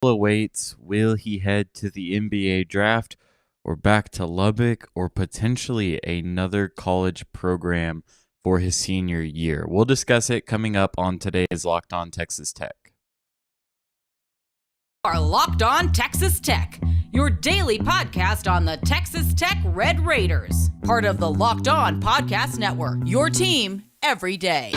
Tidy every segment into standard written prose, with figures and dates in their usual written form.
awaits. Will he head to the NBA draft or back to Lubbock or potentially another college program for his senior year? We'll discuss it coming up on today's Locked On Texas Tech. Are Locked On Texas Tech, your daily podcast on the Texas Tech Red Raiders, part of the Locked On Podcast Network, your team every day.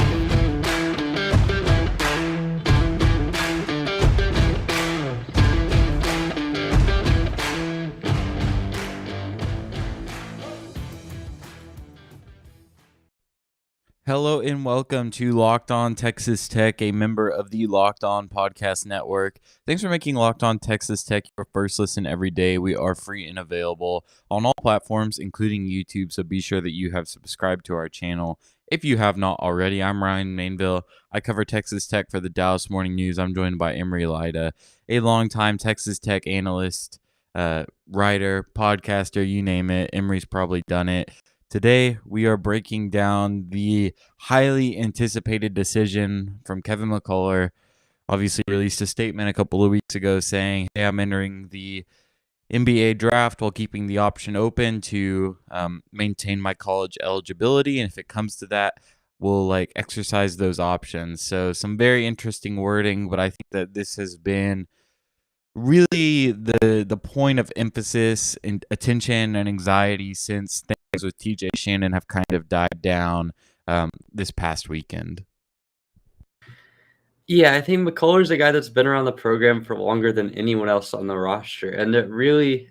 Hello and welcome to Locked On Texas Tech, a member of the Locked On Podcast Network. Thanks for making Locked On Texas Tech your first listen every day. We are free and available on all platforms, including YouTube, so be sure that you have subscribed to our channel. If you have not already, I'm Ryan Mainville. I cover Texas Tech for the Dallas Morning News. I'm joined by Emery Lida, a longtime Texas Tech analyst, writer, podcaster, you name it. Emery's probably done it. Today, we are breaking down the highly anticipated decision from Kevin McCullar. Obviously, released a statement a couple of weeks ago saying, hey, I'm entering the NBA draft while keeping the option open to maintain my college eligibility. And if it comes to that, we'll exercise those options. So some very interesting wording, but I think that this has been really the point of emphasis and attention and anxiety since things with TJ Shannon have kind of died down this past weekend. Yeah, I think McCullar's a guy that's been around the program for longer than anyone else on the roster. And it really,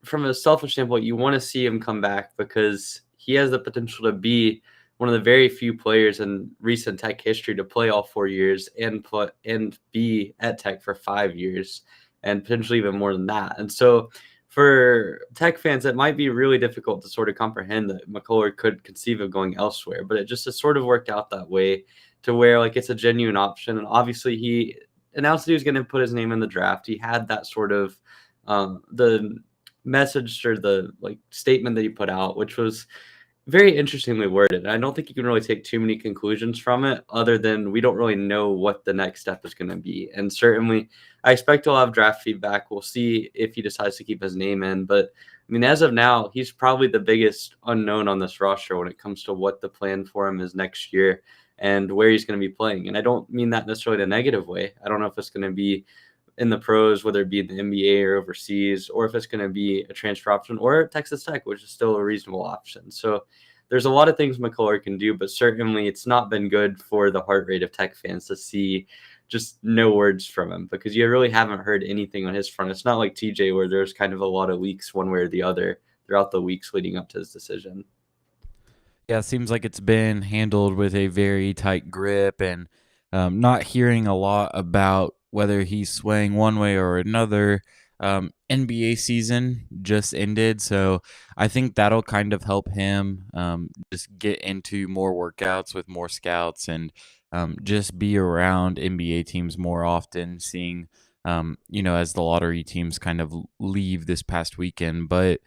from a selfish standpoint, you want to see him come back because he has the potential to be one of the very few players in recent Tech history to play all 4 years and be at Tech for 5 years and potentially even more than that. And so for Tech fans, it might be really difficult to sort of comprehend that McCullar could conceive of going elsewhere, but it just has sort of worked out that way to where it's a genuine option. And obviously he announced that he was going to put his name in the draft. He had that sort of the message or the statement that he put out, which was very interestingly worded. I don't think you can really take too many conclusions from it other than we don't really know what the next step is going to be. And certainly I expect he'll have draft feedback. We'll see if he decides to keep his name in. But as of now, he's probably the biggest unknown on this roster when it comes to what the plan for him is next year and where he's going to be playing. And I don't mean that necessarily in a negative way. I don't know if it's going to be in the pros, whether it be in the NBA or overseas, or if it's going to be a transfer option or Texas Tech, which is still a reasonable option. So there's a lot of things McCullar can do, but certainly it's not been good for the heart rate of Tech fans to see just no words from him because you really haven't heard anything on his front. It's not like TJ where there's kind of a lot of leaks one way or the other throughout the weeks leading up to his decision. Yeah, it seems like it's been handled with a very tight grip and not hearing a lot about whether he's swaying one way or another. NBA season just ended, so I think that'll kind of help him just get into more workouts with more scouts and just be around NBA teams more often, seeing, as the lottery teams kind of leave this past weekend. But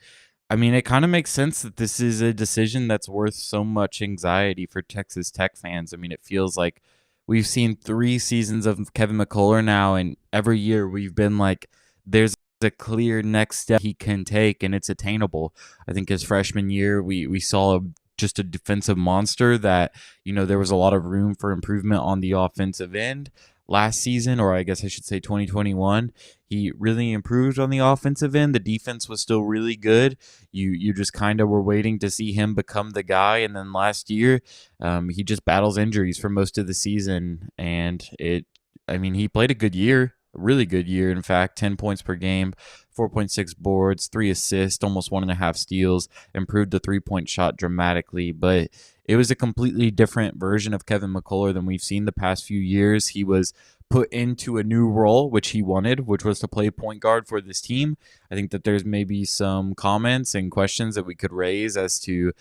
it kind of makes sense that this is a decision that's worth so much anxiety for Texas Tech fans. It feels like we've seen 3 seasons of Kevin McCullar now, and every year we've been like, there's a clear next step he can take, and it's attainable. I think his freshman year, we saw just a defensive monster that, there was a lot of room for improvement on the offensive end. Last season, or I guess I should say 2021, he really improved on the offensive end. The defense was still really good. You just kind of were waiting to see him become the guy. And then last year, he just battles injuries for most of the season. And he played a good year, a really good year. In fact, 10 points per game, 4.6 boards, 3 assists, almost 1.5 steals, improved the 3-point shot dramatically. But it was a completely different version of Kevin McCullar than we've seen the past few years. He was put into a new role, which he wanted, which was to play point guard for this team. I think that there's maybe some comments and questions that we could raise as to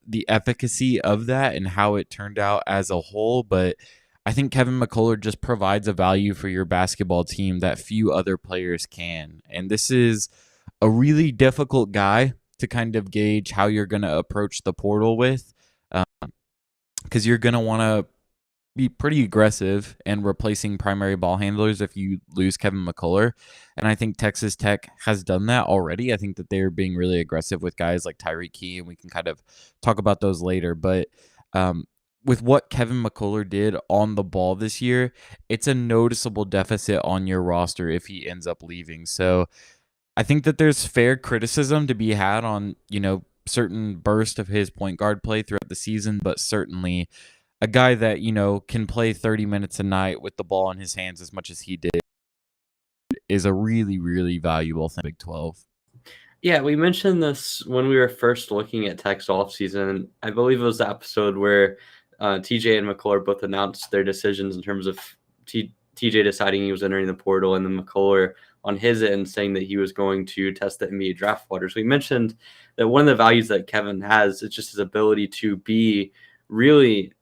the efficacy of that and how it turned out as a whole. But I think Kevin McCullar just provides a value for your basketball team that few other players can. And this is a really difficult guy to kind of gauge how you're going to approach the portal with, because you're going to want to be pretty aggressive and replacing primary ball handlers if you lose Kevin McCullar. And I think Texas Tech has done that already. I think that they're being really aggressive with guys like Tyreek Key, and we can kind of talk about those later. But with what Kevin McCullar did on the ball this year, it's a noticeable deficit on your roster if he ends up leaving. So I think that there's fair criticism to be had on, certain burst of his point guard play throughout the season, but certainly a guy that, can play 30 minutes a night with the ball in his hands as much as he did is a really, really valuable thing. Big 12. Yeah, we mentioned this when we were first looking at Tech's offseason. I believe it was the episode where TJ and McCullar both announced their decisions in terms of TJ deciding he was entering the portal, and then McCullar on his end saying that he was going to test the NBA draft waters. We mentioned that one of the values that Kevin has is just his ability to be really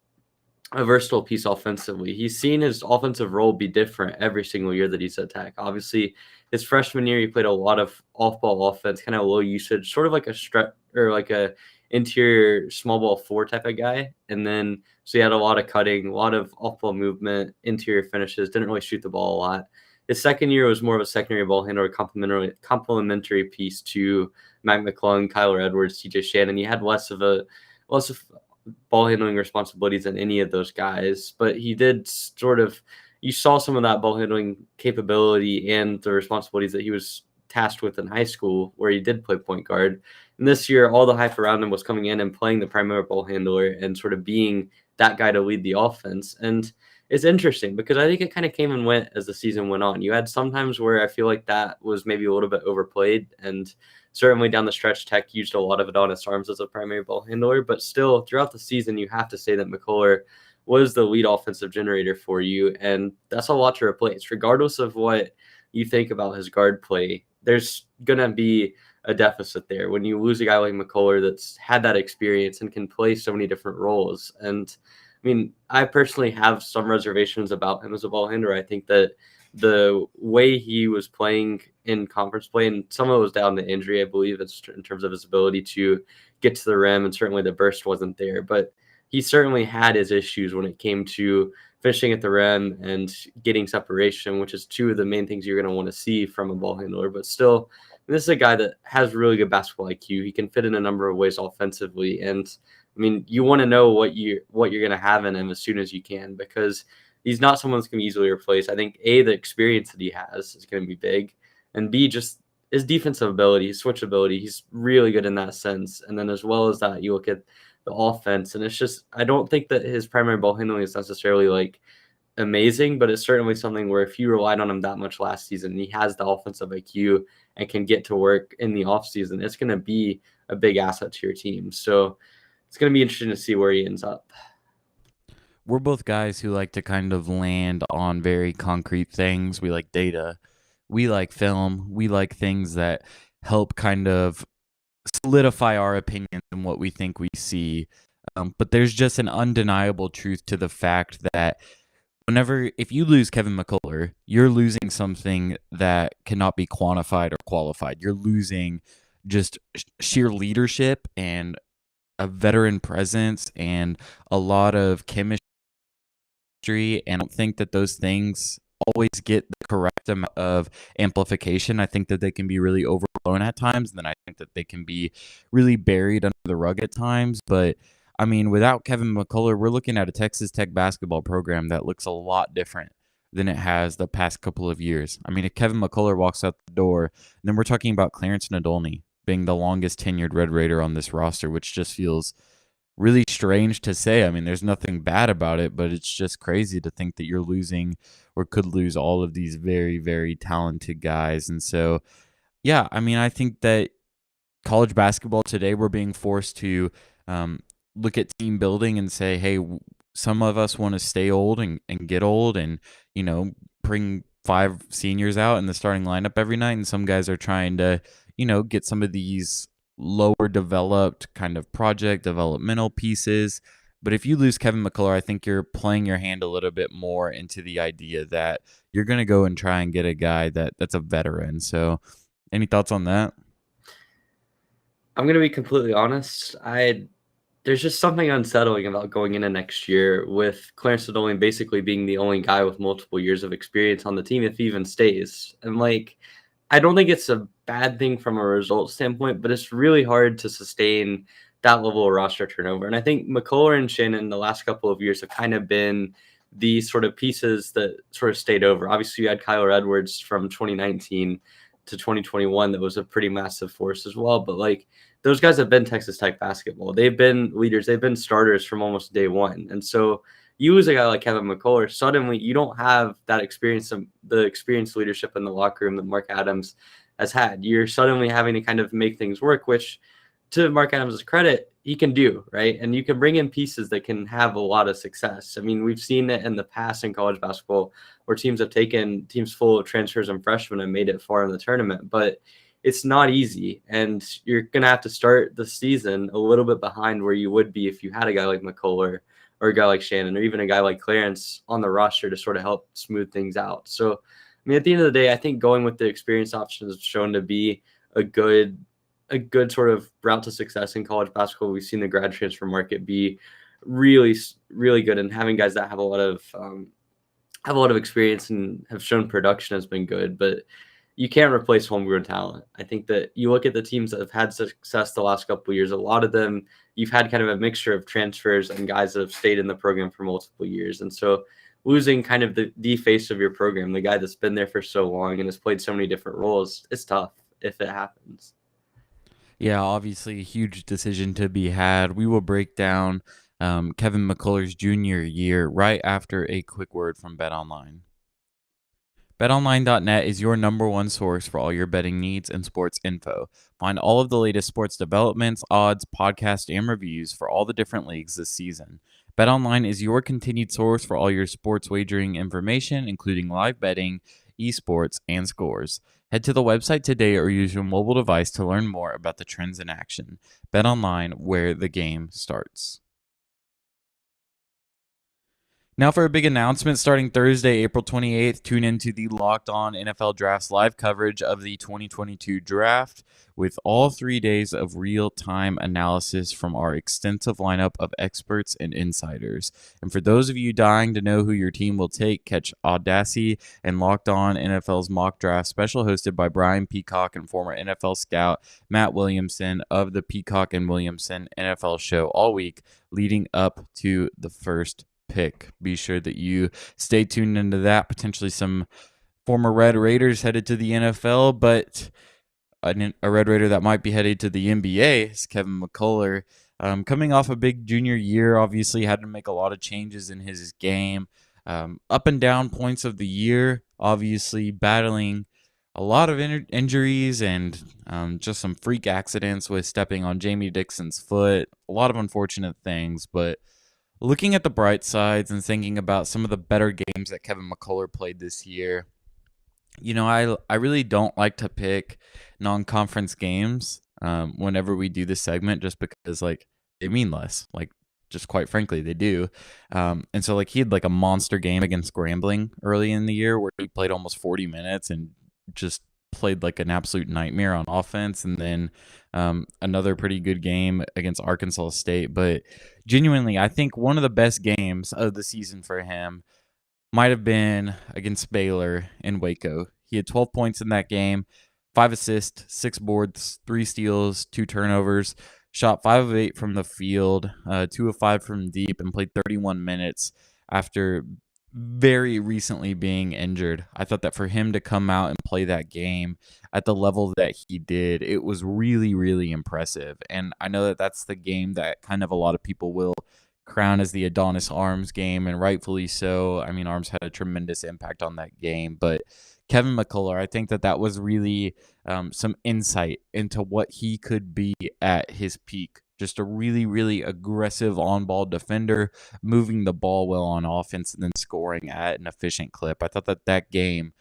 a versatile piece offensively. He's seen his offensive role be different every single year that he's at Tech. Obviously, his freshman year, he played a lot of off-ball offense, kind of low usage, sort of like a stretch or like a interior small ball four type of guy. And then so he had a lot of cutting, a lot of off-ball movement, interior finishes, didn't really shoot the ball a lot. His second year was more of a secondary ball handler, complementary piece to Mac McClung, Kyler Edwards, TJ Shannon. He had less of ball handling responsibilities than any of those guys, but he did you saw some of that ball handling capability and the responsibilities that he was tasked with in high school, where he did play point guard. And this year, all the hype around him was coming in and playing the primary ball handler and sort of being that guy to lead the offense. And it's interesting because I think it kind of came and went as the season went on. You had sometimes where I feel like that was maybe a little bit overplayed, and certainly down the stretch, Tech used a lot of it on his arms as a primary ball handler. But still, throughout the season, you have to say that McCullar was the lead offensive generator for you, and that's a lot to replace. Regardless of what you think about his guard play, there's going to be a deficit there when you lose a guy like McCullar that's had that experience and can play so many different roles. And I mean, I personally have some reservations about him as a ball handler. I think that the way he was playing in conference play, and some of it was down to injury, I believe, it's in terms of his ability to get to the rim, and certainly the burst wasn't there. But he certainly had his issues when it came to finishing at the rim and getting separation, which is two of the main things you're going to want to see from a ball handler. But still, this is a guy that has really good basketball IQ. He can fit in a number of ways offensively, and I mean, you want to know what you're going to have in him as soon as you can, because he's not someone that's going to be easily replaced. I think A, the experience that he has is going to be big, and B, just his defensive ability, his switch ability. He's really good in that sense. And then as well as that, you look at the offense, and it's just, I don't think that his primary ball handling is necessarily like amazing, but it's certainly something where if you relied on him that much last season, and he has the offensive IQ and can get to work in the offseason, it's going to be a big asset to your team. So it's going to be interesting to see where he ends up. We're both guys who like to kind of land on very concrete things. We like data. We like film. We like things that help kind of solidify our opinions and what we think we see. But there's just an undeniable truth to the fact that if you lose Kevin McCullar, you're losing something that cannot be quantified or qualified. You're losing just sheer leadership and a veteran presence and a lot of chemistry. And I don't think that those things always get the correct amount of amplification. I think that they can be really overblown at times. And then I think that they can be really buried under the rug at times. But I mean, without Kevin McCullar, we're looking at a Texas Tech basketball program that looks a lot different than it has the past couple of years. I mean, if Kevin McCullar walks out the door, then we're talking about Clarence Nadolny being the longest tenured Red Raider on this roster, which just feels really strange to say. I mean, there's nothing bad about it, but it's just crazy to think that you're losing or could lose all of these very, very talented guys. And so, yeah, I mean, I think that college basketball today, we're being forced to look at team building and say, hey, some of us want to stay old and get old and, bring 5 seniors out in the starting lineup every night. And some guys are trying to, get some of these lower developed kind of project developmental pieces. But if you lose Kevin McCullar, I think you're playing your hand a little bit more into the idea that you're going to go and try and get a guy that's a veteran. So any thoughts on that? I'm going to be completely honest. I there's just something unsettling about going into next year with Clarence Sedolian basically being the only guy with multiple years of experience on the team if he even stays. And like, I don't think it's a bad thing from a result standpoint, but it's really hard to sustain that level of roster turnover. And I think McCullar and Shannon the last couple of years have kind of been the sort of pieces that sort of stayed over. Obviously, you had Kyler Edwards from 2019 to 2021 that was a pretty massive force as well. But like, those guys have been Texas Tech basketball. They've been leaders. They've been starters from almost day one. And so you lose a guy like Kevin McCullar, suddenly you don't have that experience, the experienced leadership in the locker room that Mark Adams has had. You're suddenly having to kind of make things work, which to Mark Adams' credit, he can do, right? And you can bring in pieces that can have a lot of success. I mean, we've seen it in the past in college basketball where teams have taken teams full of transfers and freshmen and made it far in the tournament. But it's not easy, and you're going to have to start the season a little bit behind where you would be if you had a guy like McCullar or a guy like Shannon or even a guy like Clarence on the roster to sort of help smooth things out. So, I mean, at the end of the day, I think going with the experience option is shown to be a good sort of route to success in college basketball. We've seen the grad transfer market be really, really good, and having guys that have a lot of experience and have shown production has been good, but you can't replace homegrown talent. I think that you look at the teams that have had success the last couple of years, a lot of them, you've had kind of a mixture of transfers and guys that have stayed in the program for multiple years. And so losing kind of the face of your program, the guy that's been there for so long and has played so many different roles, it's tough if it happens. Yeah, obviously a huge decision to be had. We will break down Kevin McCullar's junior year right after a quick word from BetOnline. BetOnline.net is your number one source for all your betting needs and sports info. Find all of the latest sports developments, odds, podcasts, and reviews for all the different leagues this season. BetOnline is your continued source for all your sports wagering information, including live betting, esports, and scores. Head to the website today or use your mobile device to learn more about the trends in action. BetOnline, where the game starts. Now for a big announcement starting Thursday, April 28th, tune into the Locked On NFL Drafts live coverage of the 2022 draft with all 3 days of real-time analysis from our extensive lineup of experts and insiders. And for those of you dying to know who your team will take, catch Audacy and Locked On NFL's mock draft special hosted by Brian Peacock and former NFL scout Matt Williamson of the Peacock and Williamson NFL show all week leading up to the first pick. Be sure that you stay tuned into that. Potentially some former Red Raiders headed to the NFL, but a Red Raider that might be headed to the NBA is Kevin McCullar. Coming off a big junior year, obviously had to make a lot of changes in his game. Up and down points of the year, obviously battling a lot of injuries and just some freak accidents with stepping on Jamie Dixon's foot. A lot of unfortunate things, but looking at the bright sides and thinking about some of the better games that Kevin McCullar played this year, you know, I really don't like to pick non-conference games whenever we do this segment just because, like, they mean less. Like, just quite frankly, they do. And so, like, he had, like, a monster game against Grambling early in the year where he played almost 40 minutes and just played like an absolute nightmare on offense, and then another pretty good game against Arkansas State. But genuinely, I think one of the best games of the season for him might have been against Baylor in Waco. He had 12 points in that game, 5 assists, 6 boards, 3 steals, 2 turnovers, shot 5 of 8 from the field, 2 of 5 from deep, and played 31 minutes after very recently being injured. I thought that for him to come out and play that game at the level that he did, it was really, really impressive. And I know that that's the game that kind of a lot of people will crown as the Adonis Arms game, and rightfully so. I mean, Arms had a tremendous impact on that game, but Kevin McCullar, I think that that was really some insight into what he could be at his peak. Just a really, really aggressive on-ball defender, moving the ball well on offense and then scoring at an efficient clip. I thought that that game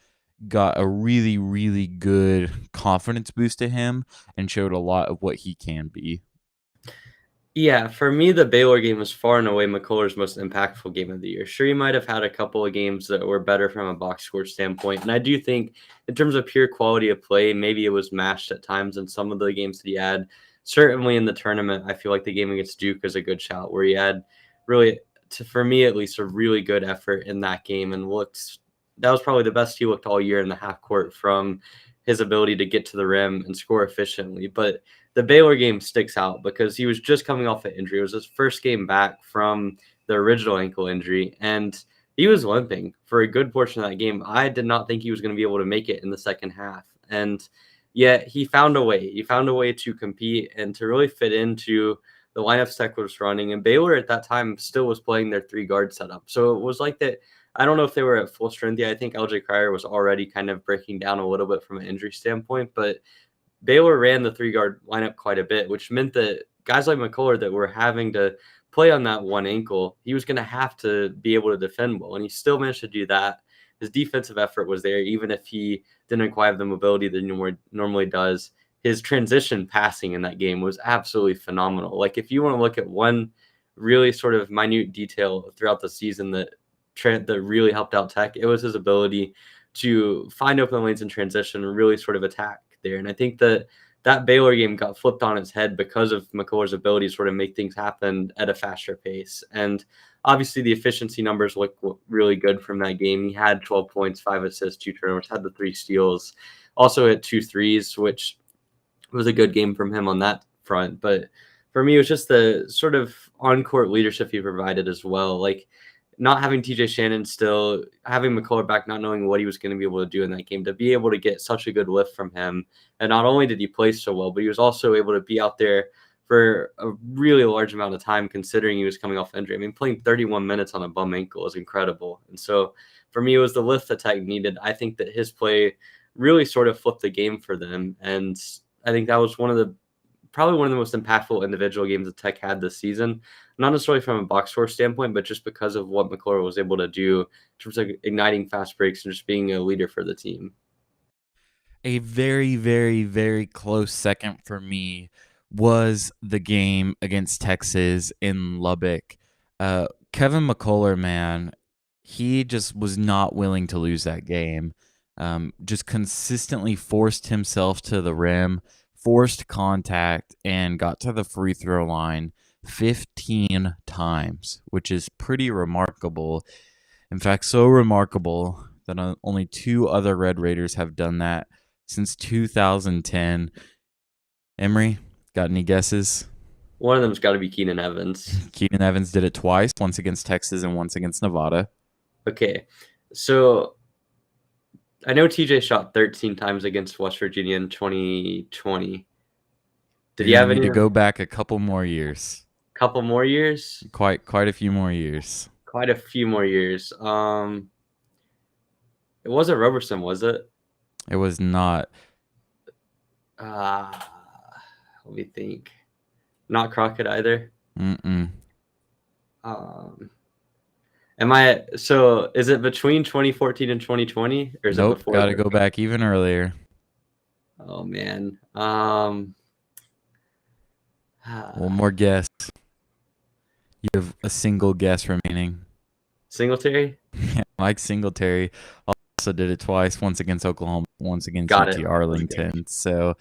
got a really, really good confidence boost to him and showed a lot of what he can be. Yeah, for me, the Baylor game was far and away McCullar's most impactful game of the year. Sure, he might have had a couple of games that were better from a box score standpoint. And I do think in terms of pure quality of play, maybe it was matched at times in some of the games that he had certainly in the tournament, I feel like the game against Duke is a good shout where he had really, for me at least, a really good effort in that game and that was probably the best he looked all year in the half court from his ability to get to the rim and score efficiently. But the Baylor game sticks out because he was just coming off an injury. It was his first game back from the original ankle injury, and he was limping for a good portion of that game. I did not think he was going to be able to make it in the second half. And yet he found a way. He found a way to compete and to really fit into the lineups Tech was running. And Baylor at that time still was playing their 3-guard setup. So it was like that. I don't know if they were at full strength yet. I think LJ Cryer was already kind of breaking down a little bit from an injury standpoint, but Baylor ran the 3-guard lineup quite a bit, which meant that guys like McCullar that were having to play on that one ankle, he was going to have to be able to defend well, and he still managed to do that. His defensive effort was there, even if he didn't quite have the mobility that he normally does. His transition passing in that game was absolutely phenomenal. Like, if you want to look at one really sort of minute detail throughout the season that really helped out Tech, it was his ability to find open lanes in transition and really sort of attack there. And I think that Baylor game got flipped on its head because of McCullar's ability to sort of make things happen at a faster pace. And obviously the efficiency numbers look really good from that game. He had 12 points, 5 assists, 2 turnovers, had the 3 steals, also had 2 threes, which was a good game from him on that front. But for me, it was just the sort of on-court leadership he provided as well. Like, not having TJ Shannon still, having McCullar back, not knowing what he was going to be able to do in that game, to be able to get such a good lift from him. And not only did he play so well, but he was also able to be out there for a really large amount of time, considering he was coming off injury. I mean, playing 31 minutes on a bum ankle is incredible. And so for me, it was the lift that Tech needed. I think that his play really sort of flipped the game for them. And I think that was probably one of the most impactful individual games that Tech had this season. Not necessarily from a box score standpoint, but just because of what McCullar was able to do in terms of igniting fast breaks and just being a leader for the team. A very, very, very close second for me was the game against Texas in Lubbock. Kevin McCullar, man, he just was not willing to lose that game. Just consistently forced himself to the rim, forced contact, and got to the free throw line 15 times, which is pretty remarkable. In fact, so remarkable that only 2 other Red Raiders have done that since 2010. Emery, got any guesses? One of them's got to be Keenan Evans. Keenan Evans did it twice, once against Texas and once against Nevada. Okay, so I know TJ shot 13 times against West Virginia in 2020. Did he have any to go back a couple more years? Couple more years? Quite a few more years. Quite a few more years. It wasn't Roberson, was it? It was not. Let me think. Not Crockett either. Mm-mm. So is it between 2014 and 2020, or is it Nope, before? gotta go back even earlier. Oh man. One more guess. You have a single guess remaining. Singletary? Mike Singletary also did it twice, once against Oklahoma, once against Got UT it. Arlington. So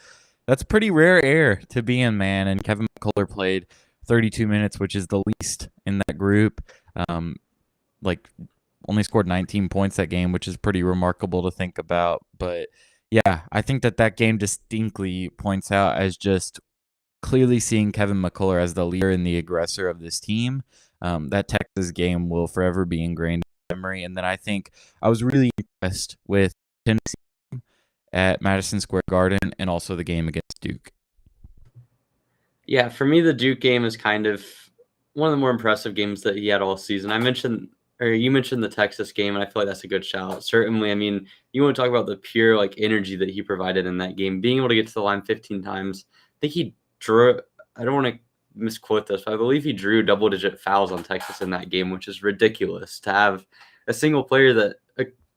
that's pretty rare air to be in, man. And Kevin McCullar played 32 minutes, which is the least in that group. Only scored 19 points that game, which is pretty remarkable to think about. But yeah, I think that game distinctly points out as just clearly seeing Kevin McCullar as the leader and the aggressor of this team. That Texas game will forever be ingrained in memory. And then I think I was really impressed with Tennessee at Madison Square Garden and also the game against Duke. Yeah, for me, the Duke game is kind of one of the more impressive games that he had all season. You mentioned the Texas game, and I feel like that's a good shout. Certainly, I mean, you want to talk about the pure energy that he provided in that game, being able to get to the line 15 times. I think he drew. I don't want to misquote this, but I believe he drew double-digit fouls on Texas in that game, which is ridiculous to have a single player that,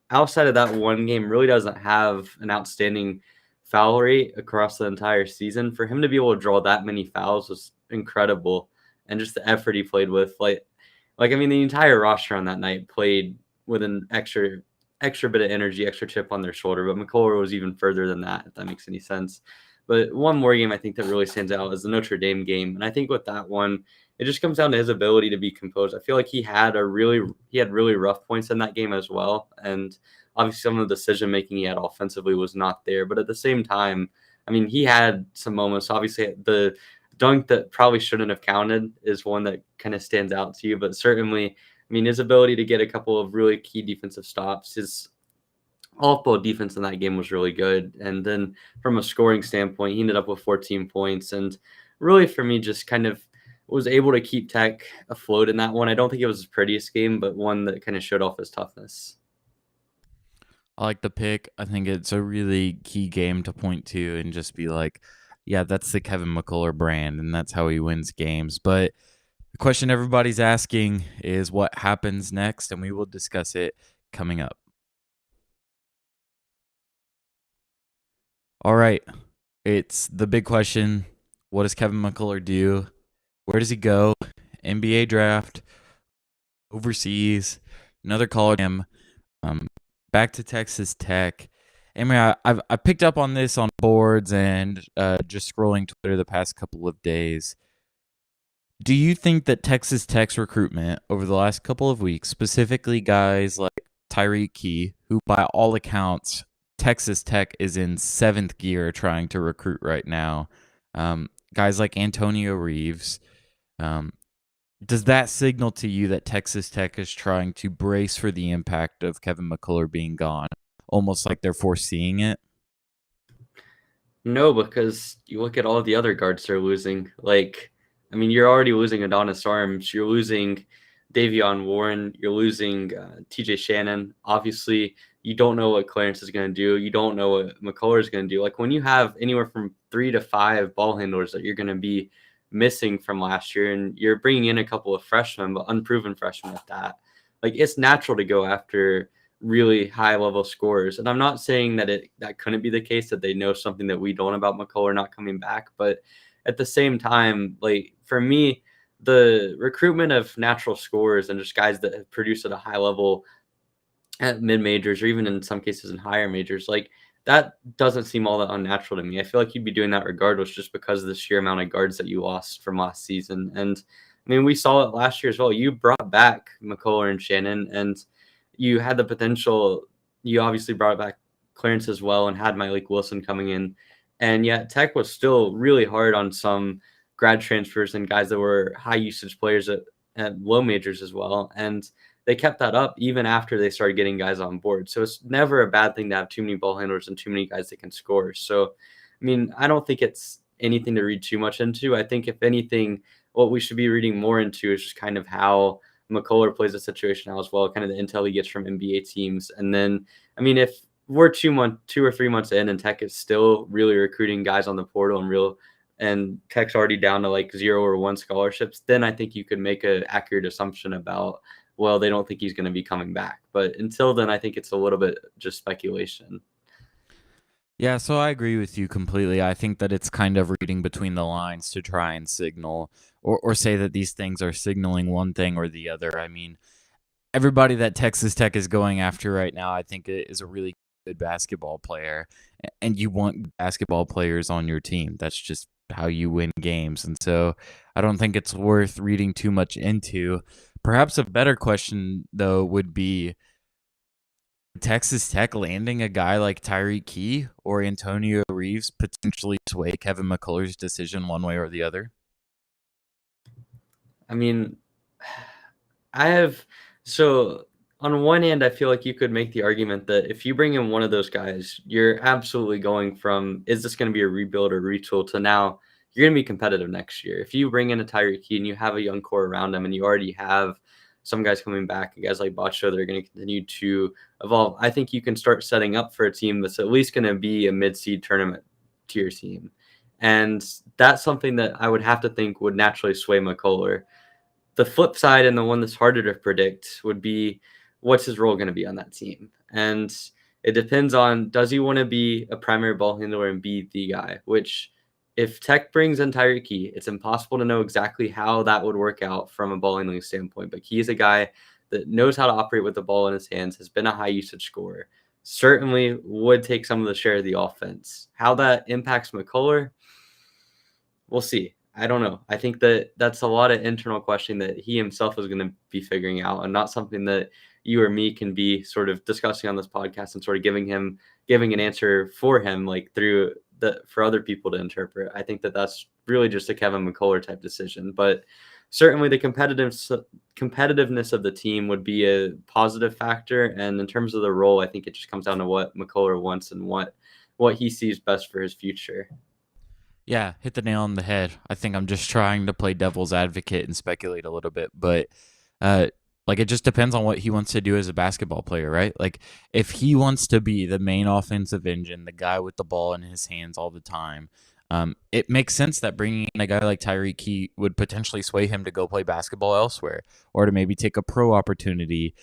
outside of that one game, really doesn't have an outstanding foul rate across the entire season. For him to be able to draw that many fouls was incredible, and just the effort he played with, the entire roster on that night played with an extra bit of energy, extra chip on their shoulder. But McCullar was even further than that, if that makes any sense. But one more game I think that really stands out is the Notre Dame game. And I think with that one, it just comes down to his ability to be composed. I feel like he had really rough points in that game as well. And obviously some of the decision making he had offensively was not there. But at the same time, I mean, he had some moments. Obviously, the dunk that probably shouldn't have counted is one that kind of stands out to you. But certainly, I mean, his ability to get a couple of really key defensive stops, his off-ball defense in that game was really good. And then from a scoring standpoint, he ended up with 14 points. And really, for me, just kind of was able to keep Tech afloat in that one. I don't think it was his prettiest game, but one that kind of showed off his toughness. I like the pick. I think it's a really key game to point to and just be like, yeah, that's the Kevin McCullar brand, and that's how he wins games. But the question everybody's asking is what happens next, and we will discuss it coming up. All right. It's the big question. What does Kevin McCullar do? Where does he go? NBA draft, overseas, another college game, back to Texas Tech. I mean, I picked up on this on boards and just scrolling Twitter the past couple of days. Do you think that Texas Tech's recruitment over the last couple of weeks, specifically guys like Tyreek Key, who by all accounts, Texas Tech is in seventh gear trying to recruit right now, guys like Antonio Reeves, does that signal to you that Texas Tech is trying to brace for the impact of Kevin McCullar being gone, almost like they're foreseeing it? No, because you look at all the other guards they're losing. Like, I mean, you're already losing Adonis Arms. You're losing Davion Warren. You're losing TJ Shannon. Obviously, you don't know what Clarence is going to do. You don't know what McCullar is going to do. Like, when you have anywhere from 3 to 5 ball handlers that you're going to be missing from last year, and you're bringing in a couple of freshmen, but unproven freshmen at that, like, it's natural to go after really high level scorers. And I'm not saying that that couldn't be the case, that they know something that we don't about McCullar not coming back. But at the same time, like, for me, the recruitment of natural scorers and just guys that have produced at a high level at mid majors, or even in some cases in higher majors, like, that doesn't seem all that unnatural to me. I feel like you'd be doing that regardless, just because of the sheer amount of guards that you lost from last season. And I mean, we saw it last year as well. You brought back McCullar and Shannon, and you had the potential. You obviously brought back Clarence as well and had Malik Wilson coming in. And yet Tech was still really hard on some grad transfers and guys that were high usage players at low majors as well. And they kept that up even after they started getting guys on board. So it's never a bad thing to have too many ball handlers and too many guys that can score. So, I mean, I don't think it's anything to read too much into. I think if anything, what we should be reading more into is just kind of how McCullar plays the situation now as well, kind of the intel he gets from NBA teams. And then, I mean, if we're 2 or 3 months in and Tech is still really recruiting guys on the portal and Tech's already down to like 0 or 1 scholarships, then I think you could make an accurate assumption about, well, they don't think he's going to be coming back. But until then, I think it's a little bit just speculation. Yeah, so I agree with you completely. I think that it's kind of reading between the lines to try and signal or say that these things are signaling one thing or the other. I mean, everybody that Texas Tech is going after right now, I think is a really good basketball player. And you want basketball players on your team. That's just how you win games. And so I don't think it's worth reading too much into. Perhaps a better question, though, would be Texas Tech landing a guy like Tyreek Key or Antonio Reeves potentially sway Kevin McCullar's decision one way or the other? I mean, so on one end, I feel like you could make the argument that if you bring in one of those guys, you're absolutely going from, is this going to be a rebuild or retool, to now you're going to be competitive next year. If you bring in a Tyreek Key and you have a young core around him and you already have some guys coming back and guys like Bacho that are going to continue to evolve, I think you can start setting up for a team that's at least going to be a mid-seed tournament tier team. And that's something that I would have to think would naturally sway McCullar. The flip side, and the one that's harder to predict, would be what's his role going to be on that team. And it depends on, does he want to be a primary ball handler and be the guy, which if Tech brings in Tyreek Key, it's impossible to know exactly how that would work out from a ball handling standpoint. But he is a guy that knows how to operate with the ball in his hands, has been a high usage scorer. certainly would take some of the share of the offense. How that impacts McCullar, we'll see. I don't know. I think that that's a lot of internal questioning that he himself is going to be figuring out, and not something that you or me can be sort of discussing on this podcast and sort of giving an answer for him, like through the for other people to interpret. I think that that's really just a Kevin McCullar type decision, but certainly the competitiveness of the team would be a positive factor. And in terms of the role, I think it just comes down to what McCullar wants and what he sees best for his future. Yeah, hit the nail on the head. I think I'm just trying to play devil's advocate and speculate a little bit, but uh like it just depends on what he wants to do as a basketball player, right? Like if he wants to be the main offensive engine, the guy with the ball in his hands all the time, it makes sense that bringing in a guy like Tyreek Key would potentially sway him to go play basketball elsewhere or to maybe take a pro opportunity,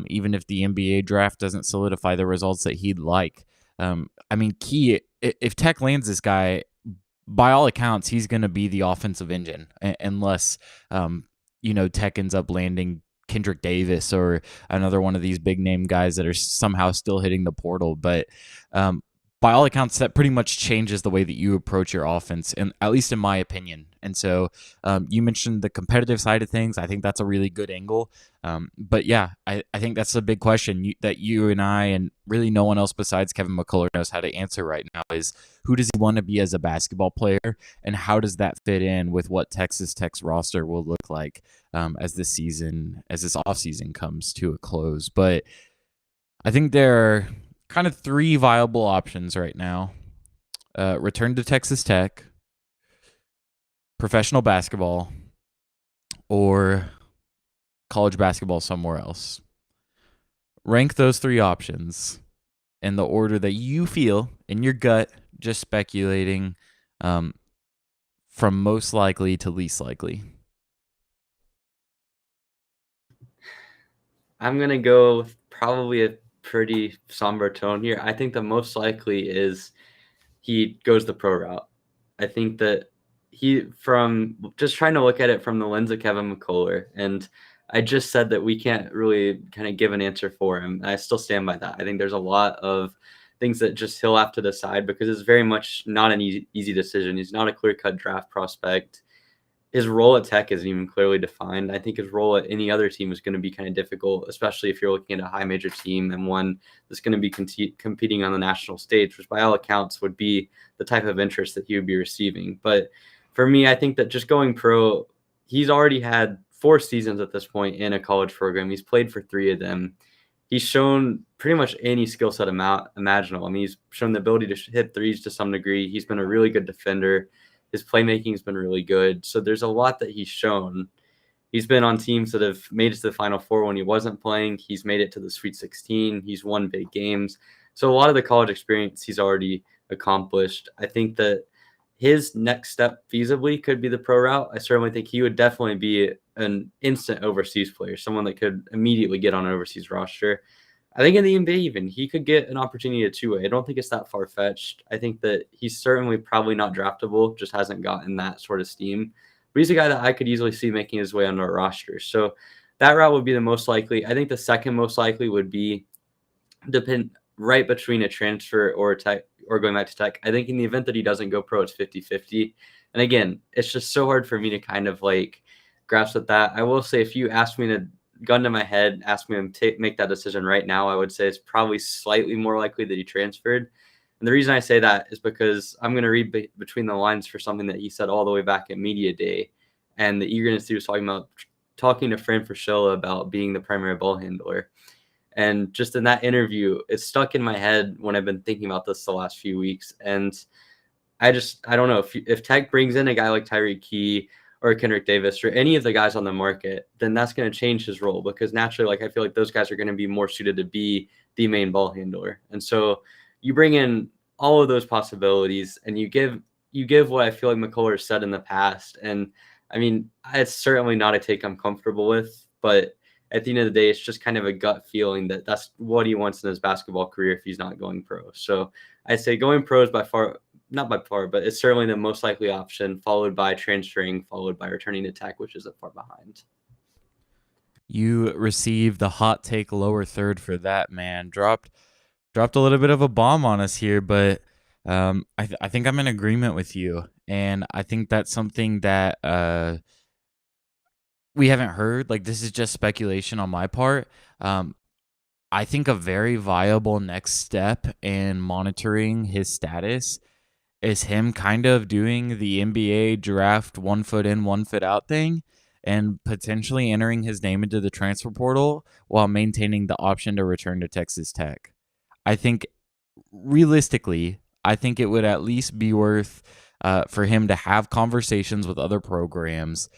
even if the NBA draft doesn't solidify the results that he'd like. I mean, Key, if Tech lands this guy, by all accounts, he's going to be the offensive engine, unless, Tech ends up landing Kendrick Davis or another one of these big name guys that are somehow still hitting the portal. But by all accounts, that pretty much changes the way that you approach your offense, and at least in my opinion. And so you mentioned the competitive side of things. I think that's a really good angle. But yeah, I think that's a big question that you and I and really no one else besides Kevin McCullar knows how to answer right now is who does he want to be as a basketball player, and how does that fit in with what Texas Tech's roster will look like as this offseason comes to a close. But I think there are kind of three viable options right now. Return to Texas Tech, professional basketball, or college basketball somewhere else. Rank those three options in the order that you feel in your gut, just speculating, from most likely to least likely. I'm going to go with probably a pretty somber tone here. I think the most likely is he goes the pro route. I think that from just trying to look at it from the lens of Kevin McCullar, and I just said that we can't really kind of give an answer for him. And I still stand by that. I think there's a lot of things that just he'll have to decide because it's very much not an easy decision. He's not a clear-cut draft prospect. His role at Tech isn't even clearly defined. I think his role at any other team is going to be kind of difficult, especially if you're looking at a high major team and one that's going to be competing on the national stage, which by all accounts would be the type of interest that he would be receiving. But for me, I think that just going pro, he's already had 4 seasons at this point in a college program. He's played for 3 of them. He's shown pretty much any skill set imaginable. I mean, he's shown the ability to hit threes to some degree. He's been a really good defender. His playmaking has been really good. So there's a lot that he's shown. He's been on teams that have made it to the Final Four when he wasn't playing. He's made it to the Sweet 16. He's won big games. So a lot of the college experience he's already accomplished. I think that his next step feasibly could be the pro route. I certainly think he would definitely be an instant overseas player, someone that could immediately get on an overseas roster. I think in the NBA even, he could get an opportunity at two-way. I don't think it's that far-fetched. I think that he's certainly probably not draftable, just hasn't gotten that sort of steam. But he's a guy that I could easily see making his way onto a roster. So that route would be the most likely. I think the second most likely would be depend right between a transfer or going back to Tech. I think in the event that he doesn't go pro, it's 50-50. And again, it's just so hard for me to kind of like grasp at that. I will say if you ask me to gun to my head, ask me to make that decision right now, I would say it's probably slightly more likely that he transferred. And the reason I say that is because I'm going to read between the lines for something that he said all the way back at Media Day. And the eagerness he was talking to Fran Fraschilla about being the primary ball handler. And just in that interview, it's stuck in my head when I've been thinking about this the last few weeks. And I don't know if Tech brings in a guy like Tyreek Key or Kendrick Davis or any of the guys on the market, then that's going to change his role because naturally, like I feel like those guys are going to be more suited to be the main ball handler. And so you bring in all of those possibilities and you give what I feel like McCullar said in the past. And I mean, it's certainly not a take I'm comfortable with, but at the end of the day, it's just kind of a gut feeling that that's what he wants in his basketball career if he's not going pro. So I say going pro is not by far, but it's certainly the most likely option, followed by transferring, followed by returning to Tech, which is a far behind. You received the hot take lower third for that, man. Dropped dropped a little bit of a bomb on us here, but I think I'm in agreement with you, and I think that's something that we haven't heard. Like, this is just speculation on my part. Um, I think a very viable next step in monitoring his status is him kind of doing the NBA draft 1 foot in, 1 foot out thing and potentially entering his name into the transfer portal while maintaining the option to return to Texas Tech. I think realistically, I think it would at least be worth for him to have conversations with other programs,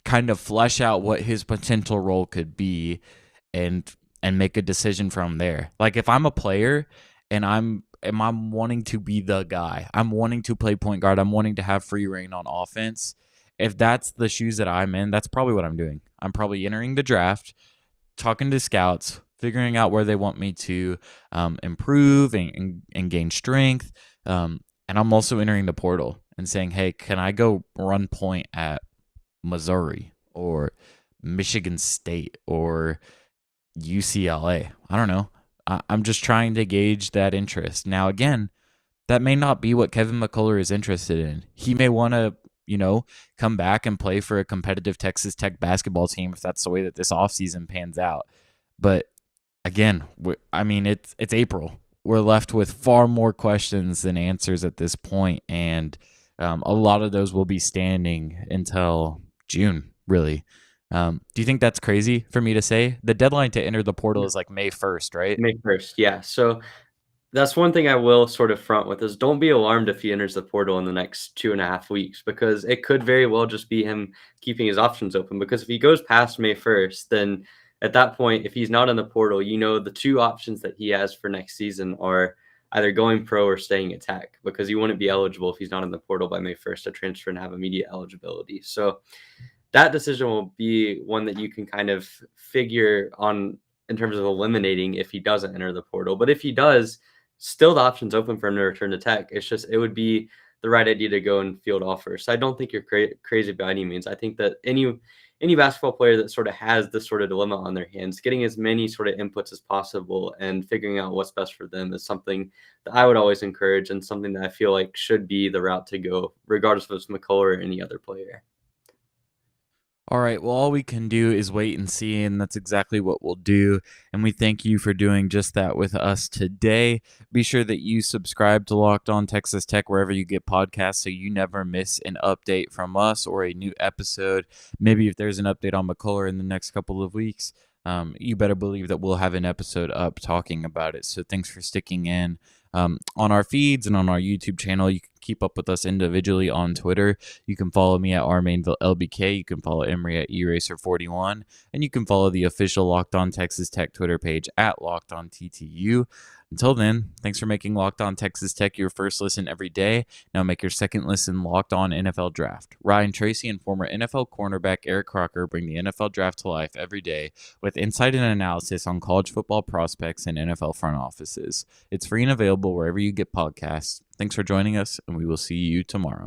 kind of flesh out what his potential role could be, and make a decision from there. Like, if I'm a player and I'm wanting to be the guy, I'm wanting to play point guard, I'm wanting to have free reign on offense. If that's the shoes that I'm in, that's probably what I'm doing. I'm probably entering the draft, talking to scouts, figuring out where they want me to improve and gain strength. And I'm also entering the portal and saying, hey, can I go run point at Missouri or Michigan State or UCLA? I don't know. I'm just trying to gauge that interest. Now, again, that may not be what Kevin McCullar is interested in. He may want to, come back and play for a competitive Texas Tech basketball team if that's the way that this offseason pans out. But again, it's April. We're left with far more questions than answers at this point, and a lot of those will be standing until June, really. Do you think that's crazy for me to say? The deadline to enter the portal is like May 1st, right? May 1st, yeah. So that's one thing I will sort of front with is don't be alarmed if he enters the portal in the next 2.5 weeks, because it could very well just be him keeping his options open. Because if he goes past May 1st, then at that point, if he's not in the portal, the two options that he has for next season are either going pro or staying at Tech, because he wouldn't be eligible if he's not in the portal by May 1st to transfer and have immediate eligibility. So that decision will be one that you can kind of figure on in terms of eliminating if he doesn't enter the portal. But if he does, still the option's open for him to return to Tech. It's just it would be the right idea to go and field offers. So I don't think you're crazy by any means. I think that any basketball player that sort of has this sort of dilemma on their hands, getting as many sort of inputs as possible and figuring out what's best for them is something that I would always encourage, and something that I feel like should be the route to go, regardless if it's McCullar or any other player. All right, well, all we can do is wait and see, and that's exactly what we'll do. And we thank you for doing just that with us today. Be sure that you subscribe to Locked On Texas Tech wherever you get podcasts so you never miss an update from us or a new episode. Maybe if there's an update on McCullar in the next couple of weeks, you better believe that we'll have an episode up talking about it. So thanks for sticking in. On our feeds and on our YouTube channel. You can keep up with us individually on Twitter. You can follow me at rmainvillelbk. You can follow Emery at eraser41. And you can follow the official Locked On Texas Tech Twitter page at Locked On TTU. Until then, thanks for making Locked On Texas Tech your first listen every day. Now make your second listen Locked On NFL Draft. Ryan Tracy and former NFL cornerback Eric Crocker bring the NFL Draft to life every day with insight and analysis on college football prospects and NFL front offices. It's free and available wherever you get podcasts. Thanks for joining us, and we will see you tomorrow.